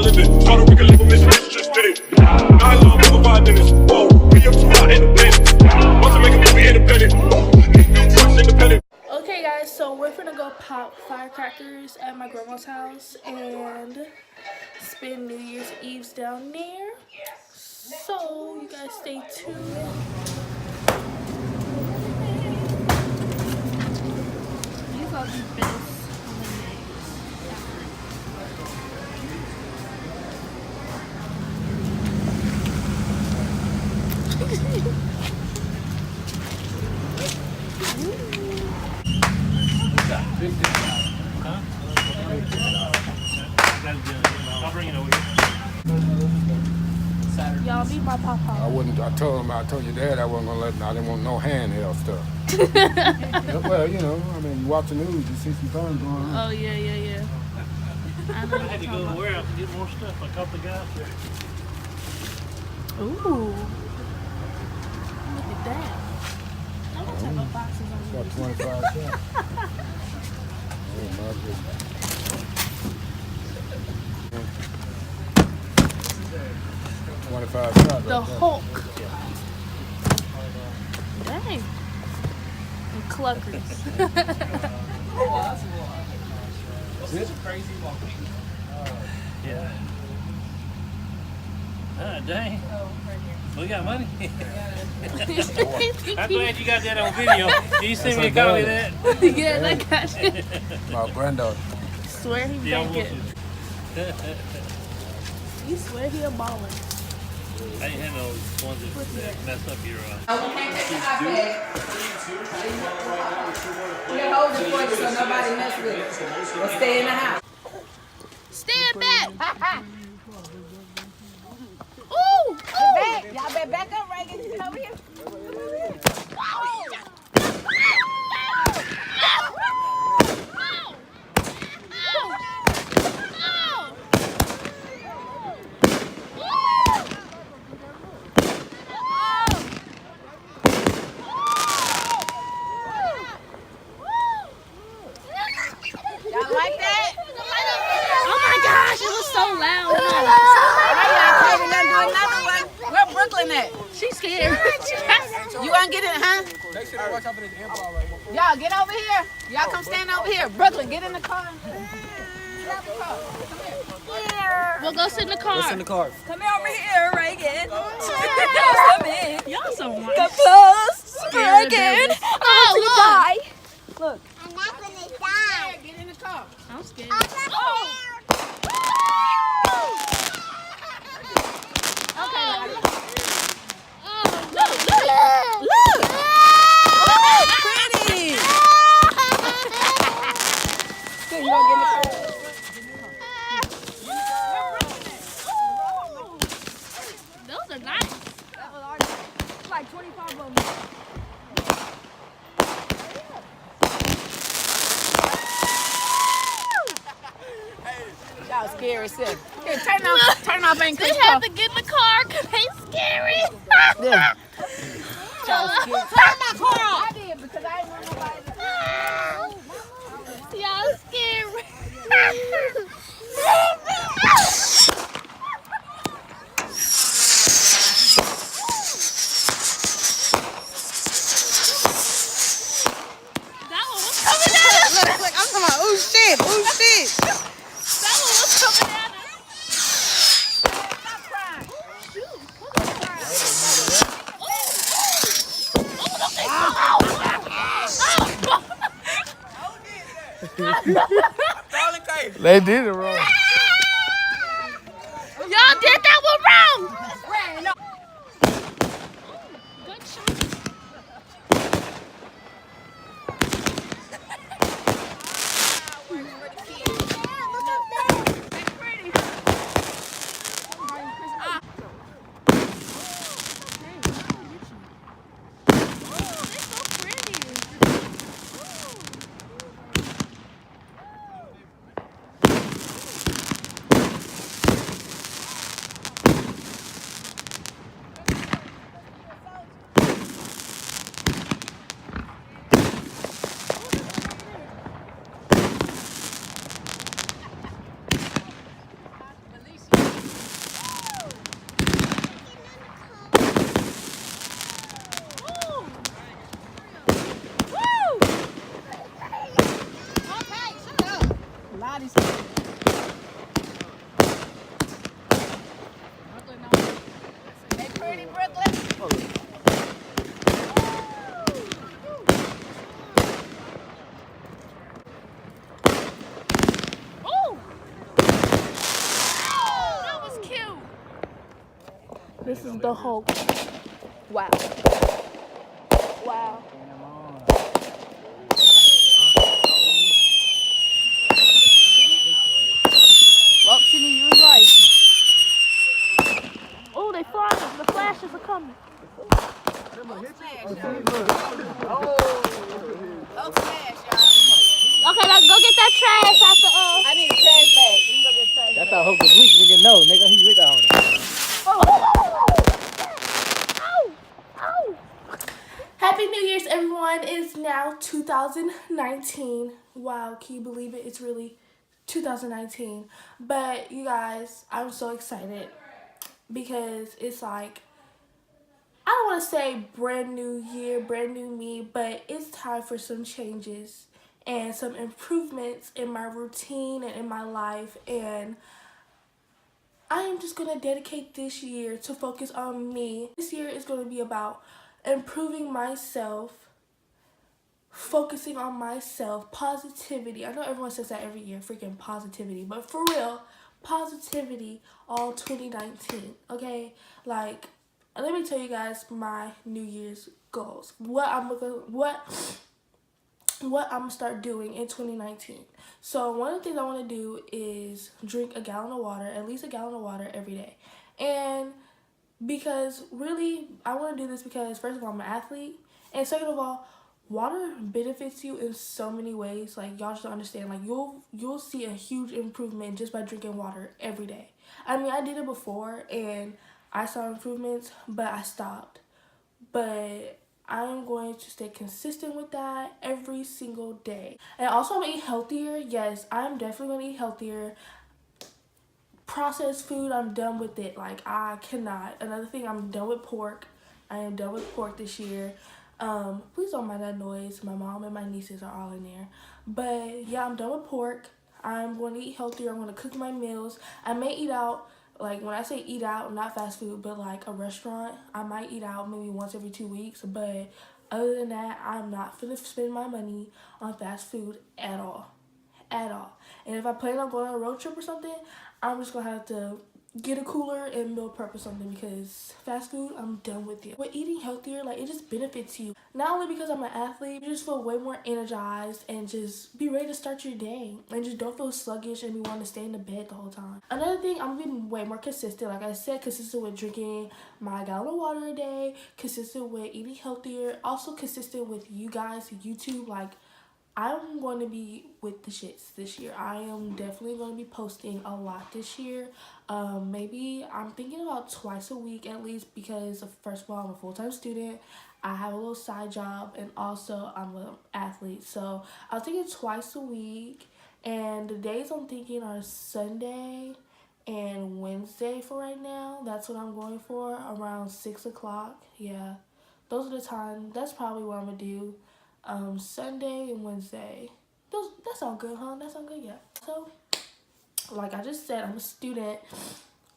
all in it. Puerto Rican legal mistress just did it. I love over 5 minutes. Whoa, me up too hot independent. Want to make a movie independent. Independent. Okay guys, so we're gonna go pop firecrackers at my grandma's house and spend New Year's Eve's down there. So you guys stay tuned. These are the best I'll bring it over here. y'all be my papa. I told your dad I wasn't gonna let. I didn't want no handheld stuff. Well, you know, I mean, you watch the news, you see some things going on. Oh yeah. I know I had to go to the warehouse and get more stuff. I caught the guy there. Ooh. Look at that. I don't have no boxes on Got these. 25 cents. Oh my goodness. $25 shots. The Hulk. Dang. And Cluckers. Yeah. Dang. We got money. I'm glad you got that on video. You send me a copy of that? Yeah, I got you. My granddaughter. Swear he Yeah, make it. You swear he a baller. I ain't had no ones that mess up your We're holding for you so nobody mess with it. We'll stay in the house. Stand back. Ooh. Y'all better back up, Reagan. Get over here. Y'all like that? Oh my gosh, it was so loud. Another one. Where Brooklyn at? She's scared. You want to get in, huh? Y'all get over here. Y'all come stand over here. Brooklyn, get in the car. We'll go sit in the car. Come over here, Reagan. Come in. Y'all so much. Come close. Scared Reagan. of I'm gonna die. Look. I'm not going to die. Get in the car. I'm scared. Look. Oh, pretty. Good, you gonna get in the car? Those are nice. Like 25 of them. Y'all scary sick. Here, turn off ain't They Chris have to get in the car because they scary. Yeah. Y'all scary. Turn my car off. I did because I didn't want nobody to. Y'all scary. That one was coming at us. Look, I'm talking about, oh shit. That one was coming at us. They did it wrong. Y'all did that one wrong. Good shot. This is the Hulk. Wow. Wow. Well, Sydney, you was right. Oh, they flying. The flashes are coming. Okay, let's go get that trash out the I need a trash bag. Let me go get a trash bag. That's how Hulk was weak, nigga. No, nigga, he with all that. Ow! Happy New Year's, everyone. It's now 2019. Wow, can you believe it? It's really 2019. But you guys, I'm so excited because it's like, I don't want to say brand new year, brand new me, but it's time for some changes and some improvements in my routine and in my life. And I am just going to dedicate this year to focus on me. This year is going to be about improving myself, focusing on myself, positivity. I know everyone says that every year, freaking positivity, but for real, positivity all 2019, okay? Like, let me tell you guys my New Year's goals. What I'm gonna start doing in 2019. So one of the things I want to do is drink a gallon of water, at least a gallon of water every day. And because really, I want to do this because first of all, I'm an athlete, and second of all, water benefits you in so many ways. Like, y'all should understand, like, you'll see a huge improvement just by drinking water every day. I mean, I did it before and I saw improvements, but I stopped. But I'm going to stay consistent with that every single day. And also, I'm going to eat healthier. Yes, I'm definitely going to eat healthier. Processed food, I'm done with it. Like, I cannot. Another thing, I'm done with pork. I am done with pork this year. Please don't mind that noise. My mom and my nieces are all in there. But yeah, I'm done with pork. I'm going to eat healthier. I'm going to cook my meals. I may eat out. Like, when I say eat out, not fast food, but like a restaurant, I might eat out maybe once every 2 weeks. But other than that, I'm not finna spend my money on fast food at all. At all. And if I plan on going on a road trip or something, I'm just gonna have to get a cooler and meal prep or something, because fast food, I'm done with it. With eating healthier, like, it just benefits you. Not only because I'm an athlete, you just feel way more energized and just be ready to start your day. And just don't feel sluggish and be wanting to stay in the bed the whole time. Another thing, I'm being way more consistent. Like I said, consistent with drinking my gallon of water a day, consistent with eating healthier, also consistent with you guys, YouTube. Like, I'm going to be with the shits this year. I am definitely going to be posting a lot this year. Maybe I'm thinking about twice a week at least, because first of all, I'm a full-time student. I have a little side job, and also I'm an athlete. So I was thinking twice a week, and the days I'm thinking are Sunday and Wednesday for right now. That's what I'm going for, around 6 o'clock. Yeah, those are the times. That's probably what I'm going to do. Sunday and Wednesday. That sound good, huh? That sound good, yeah. So, like I just said, I'm a student,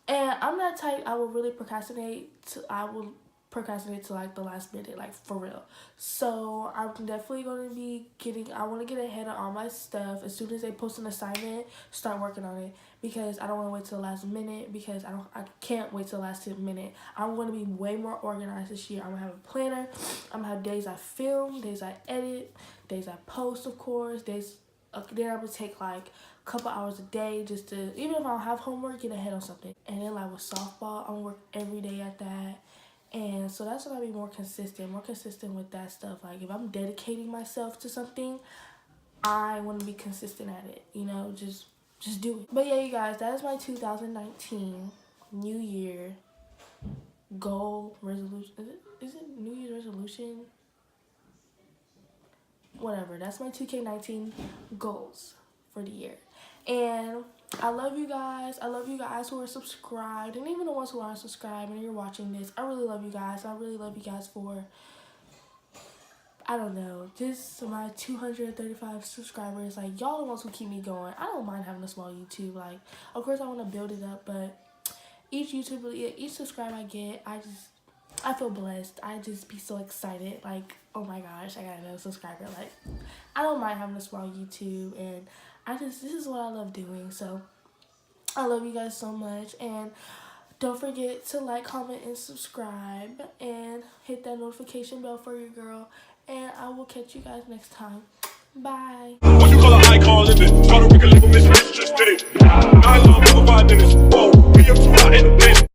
and I'm that type. I will really procrastinate. I will procrastinate to like the last minute, like for real. So I'm definitely going to be I want to get ahead of all my stuff. As soon as they post an assignment, start working on it, because I don't want to wait till the last minute, because I can't wait till the last minute. I'm going to be way more organized this year. I'm going to have a planner. I'm going to have days I film, days I edit, days I post, of course, days. Then I'm going to take like a couple hours a day just to, even if I don't have homework, get ahead on something. And then like with softball, I'm going to work every day at that. And so that's when I be more consistent with that stuff. Like, if I'm dedicating myself to something, I want to be consistent at it, you know, just do it. But yeah, you guys, that is my 2019 New Year goal resolution. Is it New Year's resolution? Whatever, that's my 2K19 goals for the year. And I love you guys. I love you guys who are subscribed, and even the ones who aren't subscribed and you're watching this. I really love you guys. I really love you guys for, I don't know, just my 235 subscribers. Like, y'all the ones who keep me going. I don't mind having a small YouTube. Like, of course I want to build it up, but each subscriber I get, I feel blessed. I just be so excited. Like, oh my gosh, I got another subscriber. Like, I don't mind having a small YouTube, and this is what I love doing. So I love you guys so much. And Don't forget to like, comment, and subscribe, and hit that notification bell for your girl. And I will catch you guys next time. Bye. What you call an icon living? Puerto Rican living, Miss Rich just did it. 9 long, 5 minutes. Whoa, we up too hot in the bed.